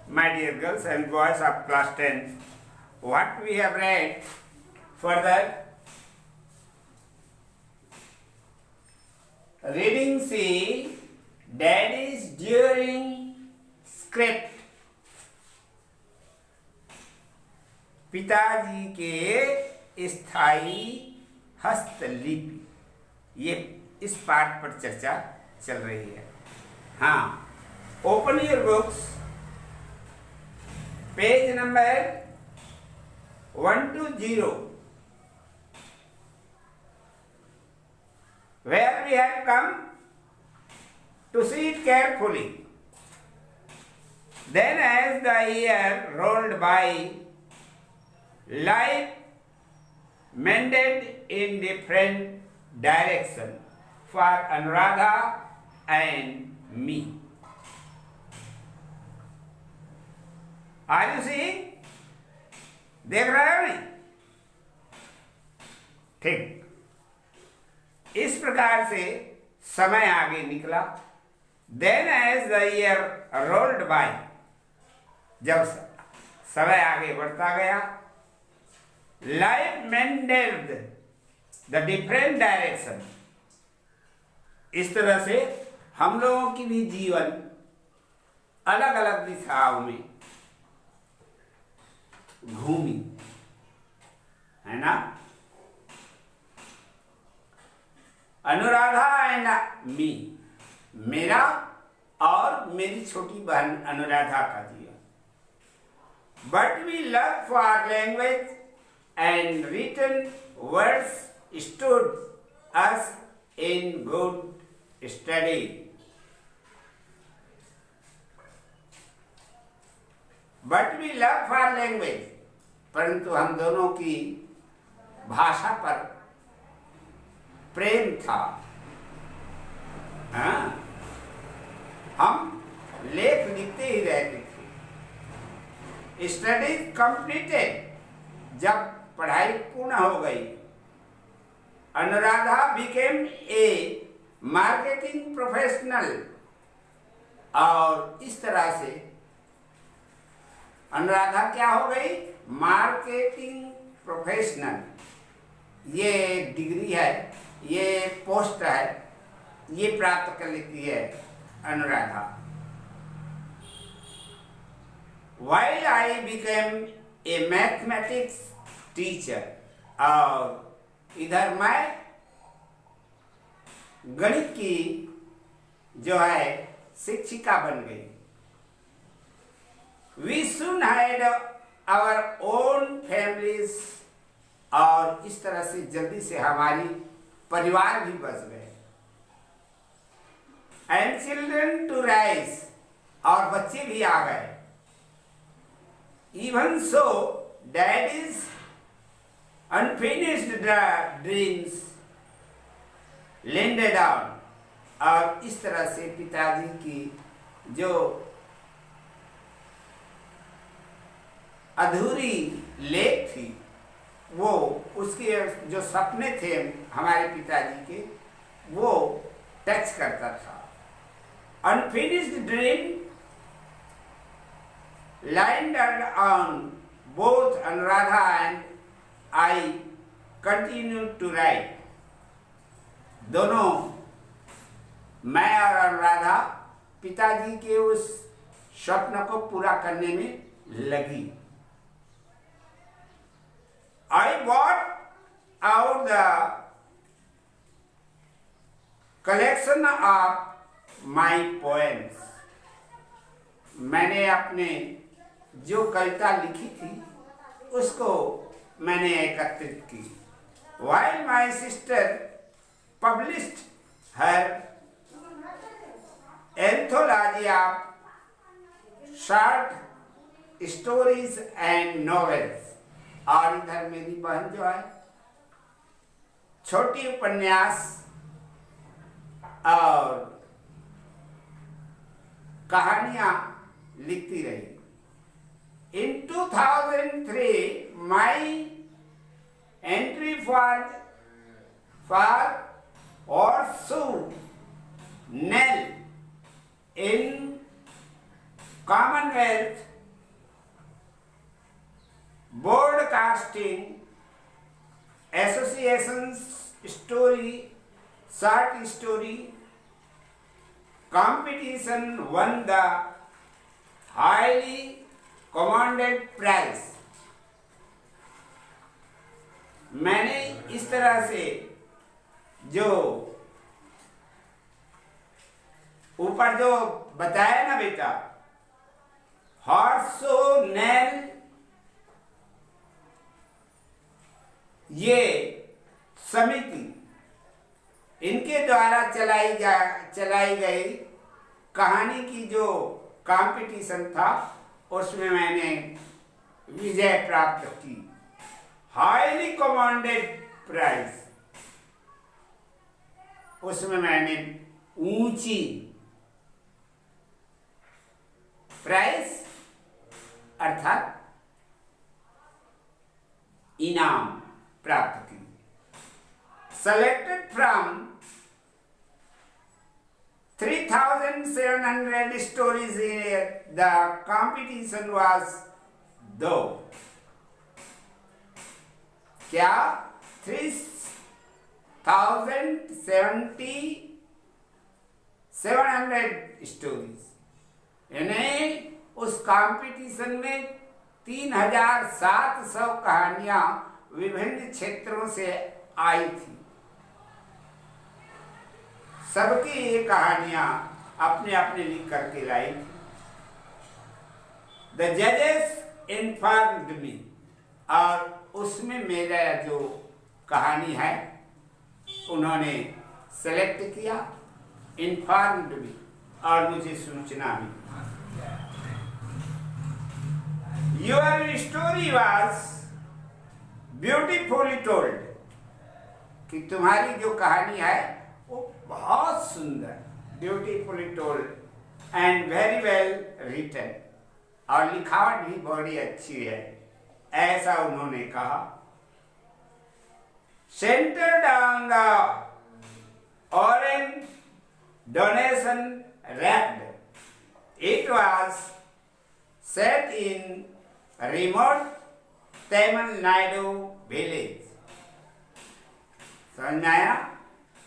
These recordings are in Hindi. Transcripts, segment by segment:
my dear girls and boys of class 10, what we have read further. Reading C, Daddy's during script. पिताजी के स्थायी हस्तलिपि, ये इस पाठ पर चर्चा चल रही है. हाँ, open your books, page number 120, where we have come to see it carefully. Then as the year rolled by, life mended in different direction for Anuradha and me. Are you seeing? देख रहे हो नहीं? ठीक. इस प्रकार से समय आगे निकला. Then as the year rolled by, जब समय आगे बढ़ता गया, life mended the different direction. इस तरह से हम लोगों की भी जीवन अलग अलग दिशाओं में घूमी, है ना? अनुराधा एंड मी, मेरा और मेरी छोटी बहन अनुराधा का जीवन. But we love for language and written words stood us in good study. But we love for language, परंतु हम दोनों की भाषा पर प्रेम था. हाँ? हम लेख लिखते ही रहते थे. स्टडी कंप्लीटेड, जब पढ़ाई पूर्ण हो गई, Anuradha became a marketing professional, और इस तरह से अनुराधा क्या हो गई? Marketing professional. ये डिग्री है, ये पोस्ट है, ये प्राप्त कर लेती है Anuradha. While I became a mathematics teacher, और इधर मैं गणित की जो है शिक्षिका बन गई. We soon had our own families, और इस तरह से जल्दी से हमारी परिवार भी बस गए. And children to rise, और बच्चे भी आ गए. Even so, Daddy's unfinished dreams landed down, और इस तरह से पिताजी की जो अधूरी लेख थी, वो उसके जो सपने थे हमारे पिताजी के, वो टच करता था. Unfinished dream landed on both Anuradha and I continued to write. दोनों, मैं और अनुराधा, पिताजी के उस स्वप्न को पूरा करने में लगी. I brought out the collection of my poems. मैंने अपने जो कविता लिखी थी उसको मैंने एकत्रित की. While my sister published her anthology of short stories and novels, और इधर मेरी बहन जो है छोटी उपन्यास और कहानियां लिखती रही. In 2003, my entry for Orsu Nell in Commonwealth broadcasting association story short story competition won the highly commended prize. मैंने इस तरह से जो ऊपर जो बताया ना बेटा, हॉर्सोनेल ये समिति, इनके द्वारा चलाई गई कहानी की जो कंपटीशन था उसमें मैंने विजय प्राप्त की। हाईली कमांडेड प्राइज, उसमें मैंने ऊंची प्राइज अर्थात इनाम प्राप्त की। Selected from 3,700 stories, the competition was दो क्या 3,700 स्टोरीज, यानी उस कंपटीशन में 3,700 कहानियां विभिन्न क्षेत्रों से आई थी। सबकी ये कहानियां अपने अपने लिख करके लाई थी। द जजेस इन्फॉर्म्ड मी, और उसमें मेरा जो कहानी है उन्होंने सेलेक्ट किया, इन्फॉर्म्ड मी, और मुझे सूचना दी। Your story was beautifully told, कि तुम्हारी जो कहानी है वो बहुत सुंदर, beautifully told and very well written, और लिखावट भी बड़ी अच्छी है, ऐसा उन्होंने कहा। Centred on the orange donation wrapped, it was set in remote Tamil Nadu village. समझ आया?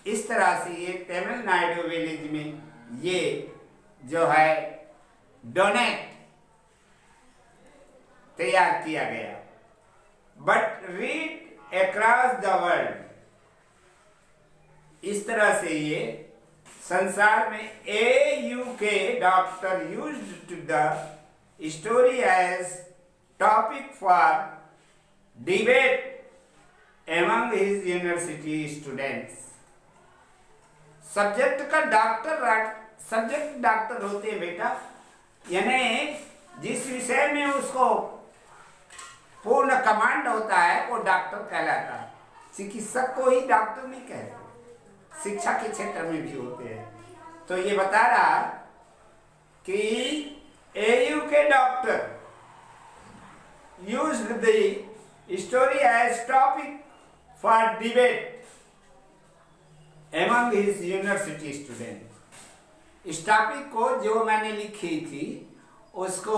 इस तरह से ये तमिलनाडु विलेज में ये जो है डोनेट तैयार किया गया। But read across the world, इस तरह से ये संसार में AUK doctor used to the story as topic for debate among his university students. Subject doctor होते हैं बेटा, यानी जिस विषय में उसको पूर्ण कमांड होता है वो डॉक्टर कहलाता है। चिकित्सक को ही डॉक्टर नहीं कहते, शिक्षा के क्षेत्र में भी होते हैं। तो ये बता रहा कि AUK doctor used the story as topic for debate among his university students। इस टॉपिक को जो मैंने लिखी थी उसको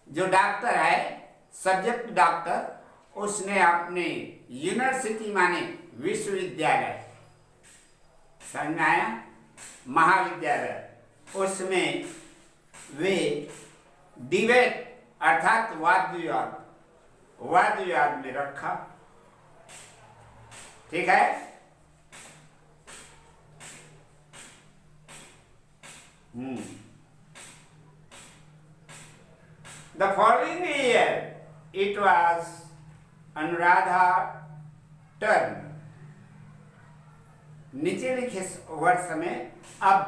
जो डॉक्टर है, सब्जेक्ट डॉक्टर, उसने अपने यूनिवर्सिटी माने विश्वविद्यालय, समझ आया, महाविद्यालय, उसमें वे डिबेट अर्थात वाद विवाद में रखा। ठीक है? The following year it was Anuradha turn. नीचे लिखे वर्ष में अब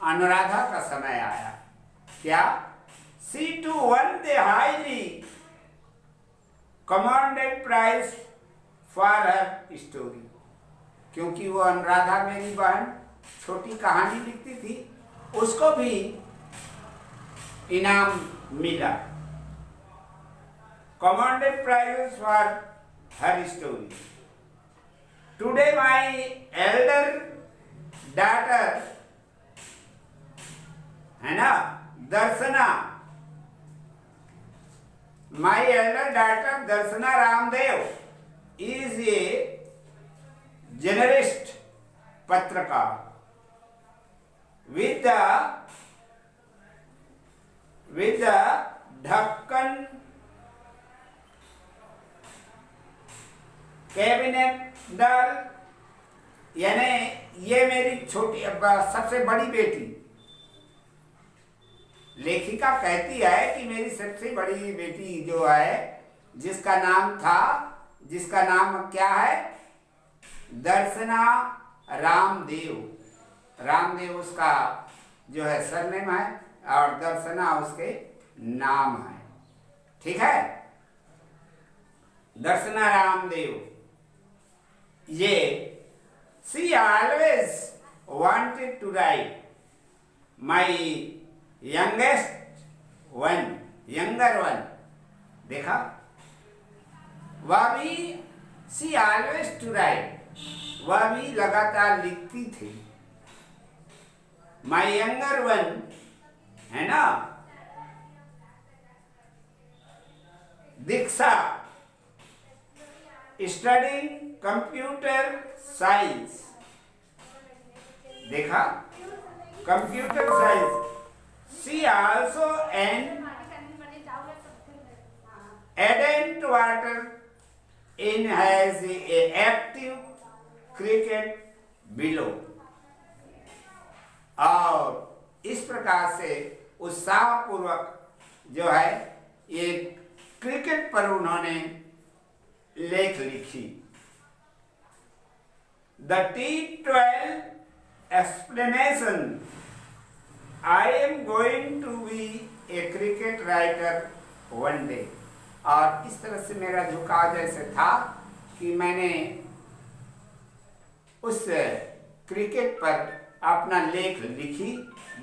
अनुराधा का समय आया। क्या? She too won the highly commanded prize for her story। क्योंकि वो अनुराधा मेरी बहन छोटी कहानी लिखती थी, उसको भी इनाम मिला। Commanded prizes for her story। Today my elder daughter है ना, दर्शना, My elder daughter Darshana Ramdev is a journalist, patraka, with the Dhakkan cabinet दल, यानी ये मेरी छोटी सबसे बड़ी बेटी। लेखिका कहती है कि मेरी सबसे बड़ी बेटी जो है, जिसका नाम क्या है, दर्शना रामदेव। रामदेव उसका जो है सरनेम है और दर्शना उसके नाम है। ठीक है, दर्शना रामदेव। ये she always wanted to write. My younger one, देखा, वह भी she always to write, वह भी लगातार लिखती थी। My younger one है ना, दीक्षा, स्टडिंग कंप्यूटर साइंस। देखा, computer science. She also an ardent water in has a active cricket below. और इस प्रकार से उत्साहपूर्वक जो है ये क्रिकेट पर उन्होंने लेख लिखी। The T12 explanation. I am going to be a cricket writer one day. और इस तरह से मेरा झुकाव जैसे था कि मैंने उस क्रिकेट पर अपना लेख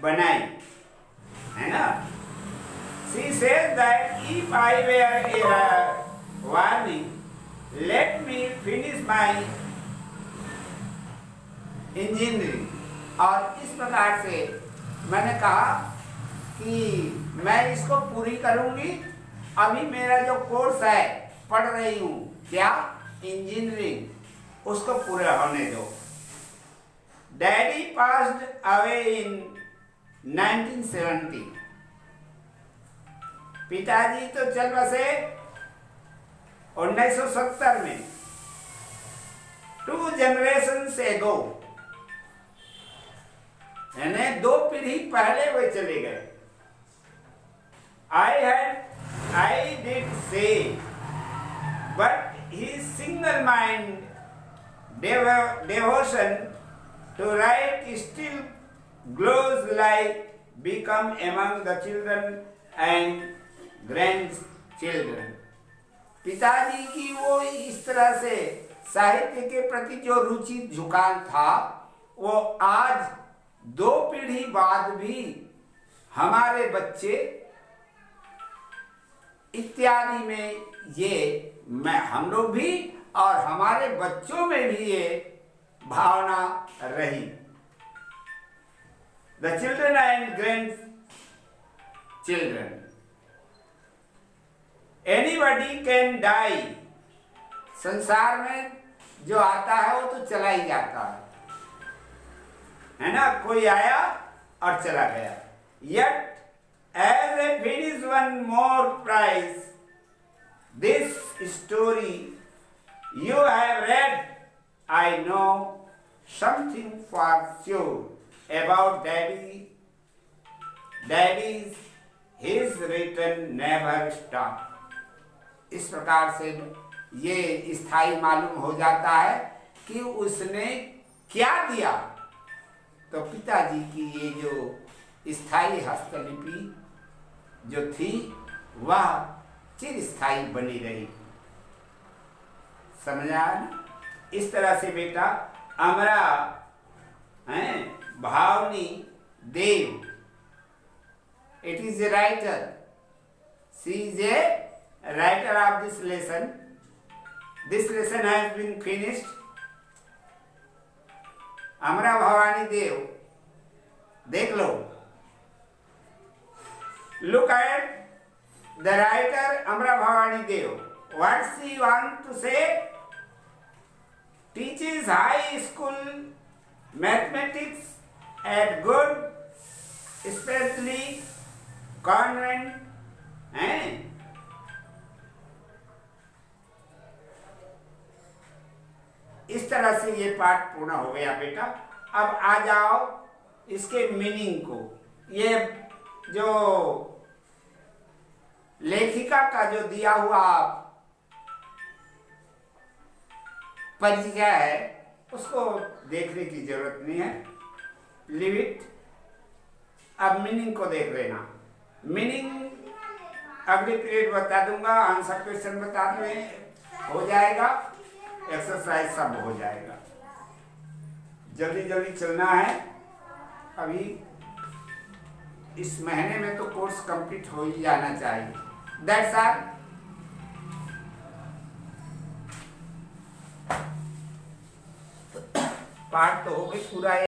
बनाई, है ना। She says that if I were a warning, let me finish my engineering. और इस प्रकार से मैंने कहा कि मैं इसको पूरी करूंगी। अभी मेरा जो कोर्स है, पढ़ रही हूँ क्या, इंजीनियरिंग, उसको पूरा होने दो। Daddy passed away in 1970। पिताजी तो चल बसे 1970 में। 2 generations ago, यानी 2 पीढ़ी पहले वे चले गए। I did say, but his single-minded devotion to right still glows like become among the children and grandchildren. पिताजी की वो इस तरह से साहित्य के प्रति जो रुचि झुकाव था, वो आज 2 पीढ़ी बाद भी हमारे बच्चे इत्यादि में हम लोग भी और हमारे बच्चों में भी ये भावना रही। The children and grandchildren. Anybody can die. संसार में जो आता है वो तो चला ही जाता है ना, कोई आया और चला गया। Yet as I finish one more prize, this story you have read, I know something for sure about Daddy's his return never stop. इस प्रकार से ये स्थायी मालूम हो जाता है कि उसने क्या दिया। तो पिताजी की ये जो स्थायी हस्तलिपि जो थी वह चिरस्थायी बनी रही। समझा ना? इस तरह से बेटा अमरा हैं भावनी देव, it is a writer. She is a writer of this lesson. This lesson has been finished. अमरा भवानी देव, देख लो। Look at The writer Amra Bhavani Dev, what she want to say? Teaches high school mathematics at good, especially convent, and इस तरह से ये पाठ पूर्ण हो गया बेटा। अब आ जाओ इसके मीनिंग को। ये जो लेखिका का जो दिया हुआ परिचय है उसको देखने की जरूरत नहीं है, लीव इट। अब मीनिंग को देख लेना। मीनिंग अगली पीरियड बता दूंगा, आंसर क्वेश्चन बता दें, हो जाएगा, एक्सरसाइज सब हो जाएगा। जल्दी जल्दी चलना है, अभी इस महीने में तो कोर्स कंप्लीट हो ही जाना चाहिए। That's all. पाठ तो हो गई पूरा।